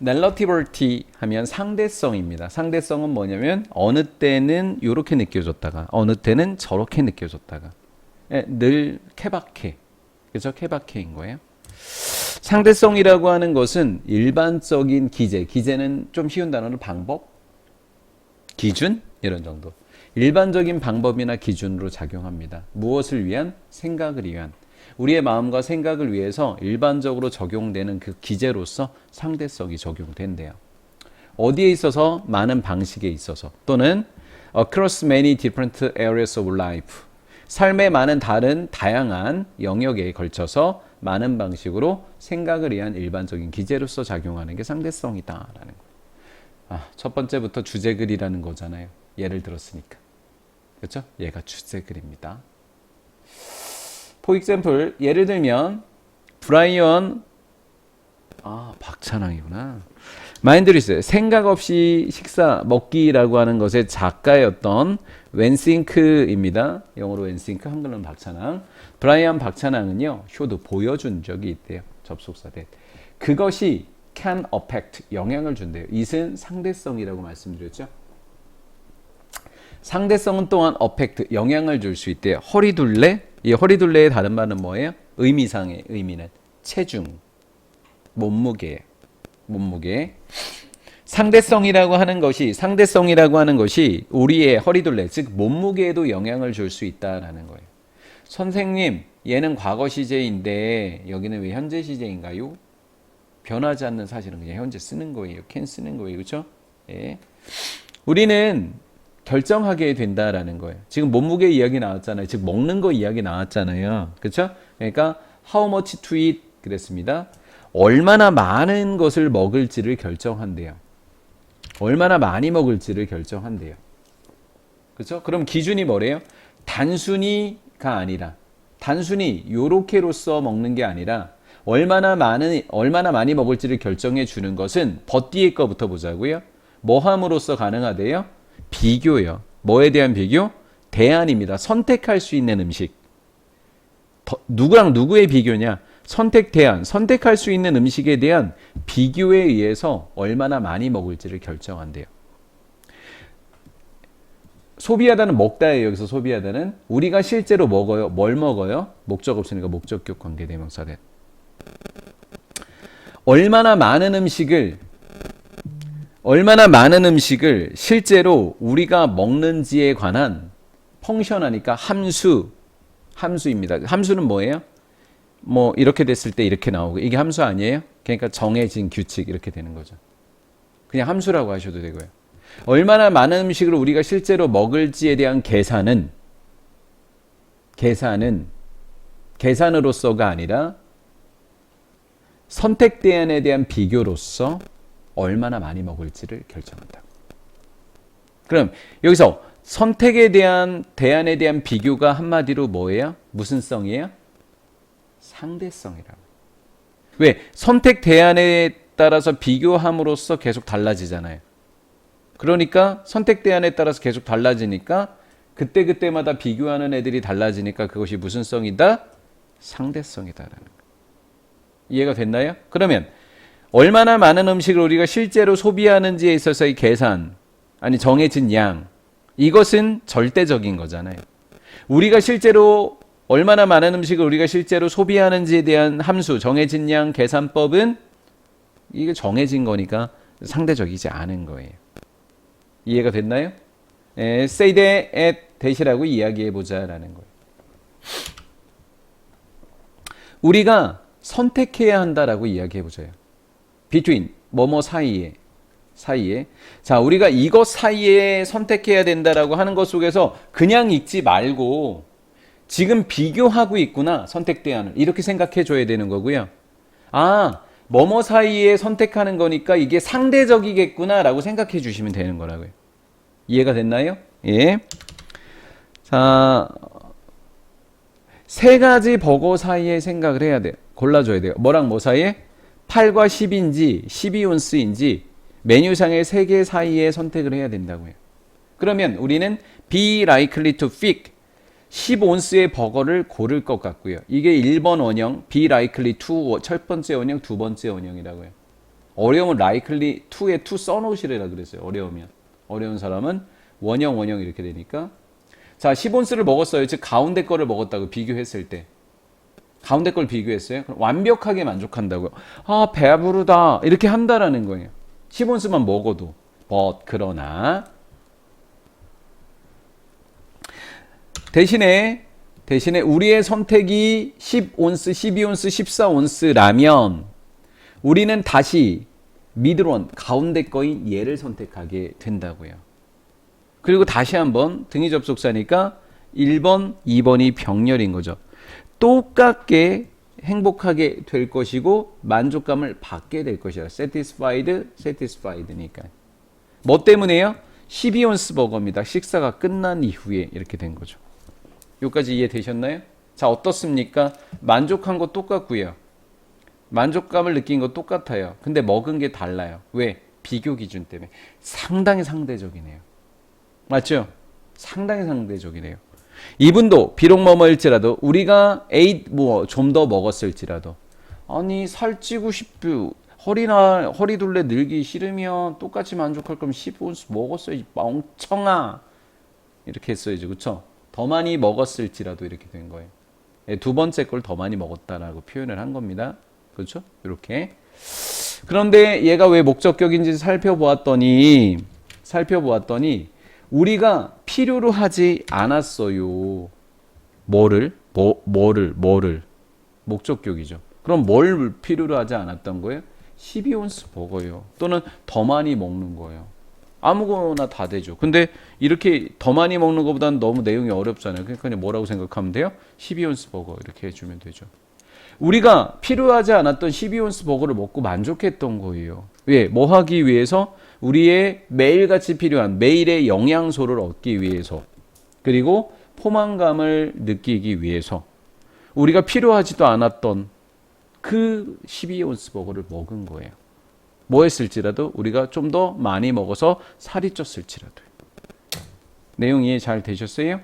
relativity 하면 상대성입니다. 상대성은 뭐냐면 어느 때는 이렇게 느껴졌다가 어느 때는 저렇게 느껴졌다가 늘 케바케. 그죠? 케바케인 거예요. 상대성이라고 하는 것은 일반적인 기제는 좀 쉬운 단어는 방법, 기준 이런 정도. 일반적인 방법이나 기준으로 작용합니다. 무엇을 위한? 생각을 위한. 우리의 마음과 생각을 위해서 일반적으로 적용되는 그 기제로서 상대성이 적용된대요. 어디에 있어서? 많은 방식에 있어서 또는 across many different areas of life. 삶의 많은 다양한 영역에 걸쳐서 많은 방식으로 생각을 위한 일반적인 기제로서 작용하는 게 상대성이다라는 거예요. 첫 번째부터 주제글이라는 거잖아요. 예를 들었으니까. 그렇죠? 얘가 주제글입니다. For example, 예를 들면 브라이언 박찬항이구나. 마인드리스, 생각 없이 식사 먹기라고 하는 것의 작가였던 웬싱크입니다. 영어로 웬싱크, 한글로는 박찬항. 브라이언 박찬항은요, 쇼도 보여준 적이 있대요. 접속사 that. 그것이 can affect, 영향을 준대요. it은 상대성이라고 말씀드렸죠. 상대성은 또한 affect, 영향을 줄 수 있대요. 허리둘레, 이 허리둘레의 다른 말은 뭐예요? 의미상의 의미는 체중, 몸무게. 상대성이라고 하는 것이 우리의 허리둘레, 즉 몸무게에도 영향을 줄 수 있다라는 거예요. 선생님, 얘는 과거 시제인데 여기는 왜 현재 시제인가요? 변하지 않는 사실은 그냥 현재 쓰는 거예요. can 쓰는 거예요. 그렇죠? 예. 우리는 결정하게 된다라는 거예요. 지금 몸무게 이야기 나왔잖아요. 즉 먹는 거 이야기 나왔잖아요. 그렇죠? 그러니까 how much to eat 그랬습니다. 얼마나 많은 것을 먹을지를 결정한대요. 얼마나 많이 먹을지를 결정한대요. 그렇죠? 그럼 기준이 뭐래요? 단순히가 아니라 단순히 요렇게로서 먹는 게 아니라 얼마나 많이 먹을지를 결정해 주는 것은 뒤에 거부터 보자고요. 뭐 함으로써 가능하대요? 비교요. 뭐에 대한 비교? 대안입니다. 선택할 수 있는 음식. 누구랑 누구의 비교냐? 선택 대안, 선택할 수 있는 음식에 대한 비교에 의해서 얼마나 많이 먹을지를 결정한대요. 소비하다는 먹다예요. 여기서 소비하다는 우리가 실제로 먹어요. 뭘 먹어요? 목적 없으니까 목적격 관계대명사래. 얼마나 많은 음식을 실제로 우리가 먹는지에 관한 펑션하니까 함수입니다. 함수는 뭐예요? 뭐 이렇게 됐을 때 이렇게 나오고 이게 함수 아니에요? 그러니까 정해진 규칙 이렇게 되는 거죠. 그냥 함수라고 하셔도 되고요. 얼마나 많은 음식을 우리가 실제로 먹을지에 대한 계산으로서가 아니라 선택 대안에 대한 비교로서 얼마나 많이 먹을지를 결정한다. 그럼 여기서 선택에 대한 대안에 대한 비교가 한마디로 뭐예요? 무슨 성이에요? 상대성이라고. 왜? 선택 대안에 따라서 비교함으로써 계속 달라지잖아요. 그러니까 선택 대안에 따라서 계속 달라지니까 그때마다 비교하는 애들이 달라지니까 그것이 무슨 성이다? 상대성이다라는 거. 이해가 됐나요? 그러면 얼마나 많은 음식을 우리가 실제로 소비하는지에 있어서의 계산, 아니 정해진 양, 이것은 절대적인 거잖아요. 우리가 실제로 얼마나 많은 음식을 우리가 실제로 소비하는지에 대한 함수, 정해진 양, 계산법은 이게 정해진 거니까 상대적이지 않은 거예요. 이해가 됐나요? say that at that이라고 이야기해보자라는 거예요. 우리가 선택해야 한다라고 이야기해보자요. between, 뭐뭐 사이에. 자, 우리가 이것 사이에 선택해야 된다라고 하는 것 속에서 그냥 읽지 말고 지금 비교하고 있구나, 선택 대안을. 이렇게 생각해 줘야 되는 거고요. 뭐뭐 사이에 선택하는 거니까 이게 상대적이겠구나 라고 생각해 주시면 되는 거라고요. 이해가 됐나요? 예. 자, 세 가지 버거 사이에 생각을 해야 돼요. 골라줘야 돼요. 뭐랑 뭐 사이에? 8과 10인지 12온스인지 메뉴상의 세 개 사이에 선택을 해야 된다고요. 그러면 우리는 be likely to pick 10온스의 버거를 고를 것 같고요. 이게 1번 원형, be likely to 첫 번째 원형, 두 번째 원형이라고요. 어려우면 likely to에 to 써놓으시래라 그랬어요. 어려운 사람은 원형 이렇게 되니까. 자, 10온스를 먹었어요. 즉 가운데 거를 먹었다고 비교했을 때. 가운데 걸 비교했어요. 그럼 완벽하게 만족한다고요. 아, 배부르다. 이렇게 한다라는 거예요. 10온스만 먹어도. 그러나 대신에 우리의 선택이 10온스, 12온스, 14온스라면 우리는 다시 미드원, 가운데 거인 얘를 선택하게 된다고요. 그리고 다시 한번 등위 접속사니까 1번, 2번이 병렬인 거죠. 똑같게 행복하게 될 것이고 만족감을 받게 될 것이다. satisfied니까. 뭐 때문에요? 12온스 버거입니다. 식사가 끝난 이후에 이렇게 된 거죠. 여기까지 이해되셨나요? 자, 어떻습니까? 만족한 거 똑같고요. 만족감을 느낀 거 똑같아요. 근데 먹은 게 달라요. 왜? 비교 기준 때문에. 상당히 상대적이네요. 맞죠? 상당히 상대적이네요. 이분도 비록 뭐뭐일지라도 우리가 좀 더 먹었을지라도 아니 살찌고 싶고 허리둘레 늘기 싫으면 똑같이 만족할 거면 15온스 먹었어야지 멍청아 이렇게 했어야지. 그쵸? 더 많이 먹었을지라도 이렇게 된 거예요. 두 번째 걸 더 많이 먹었다라고 표현을 한 겁니다. 그렇죠? 이렇게. 그런데 얘가 왜 목적격인지 살펴보았더니 우리가 필요로 하지 않았어요. 뭐를? 목적격이죠. 그럼 뭘 필요로 하지 않았던 거예요? 12온스 버거요. 또는 더 많이 먹는 거예요. 아무거나 다 되죠. 근데 이렇게 더 많이 먹는 것보다는 너무 내용이 어렵잖아요. 그러니까 그냥 뭐라고 생각하면 돼요? 12온스 버거 이렇게 해주면 되죠. 우리가 필요하지 않았던 12온스 버거를 먹고 만족했던 거예요. 왜? 뭐 하기 위해서? 우리의 매일같이 필요한 매일의 영양소를 얻기 위해서, 그리고 포만감을 느끼기 위해서 우리가 필요하지도 않았던 그 12온스 버거를 먹은 거예요. 뭐 했을지라도 우리가 좀 더 많이 먹어서 살이 쪘을지라도. 내용 이해 잘 되셨어요?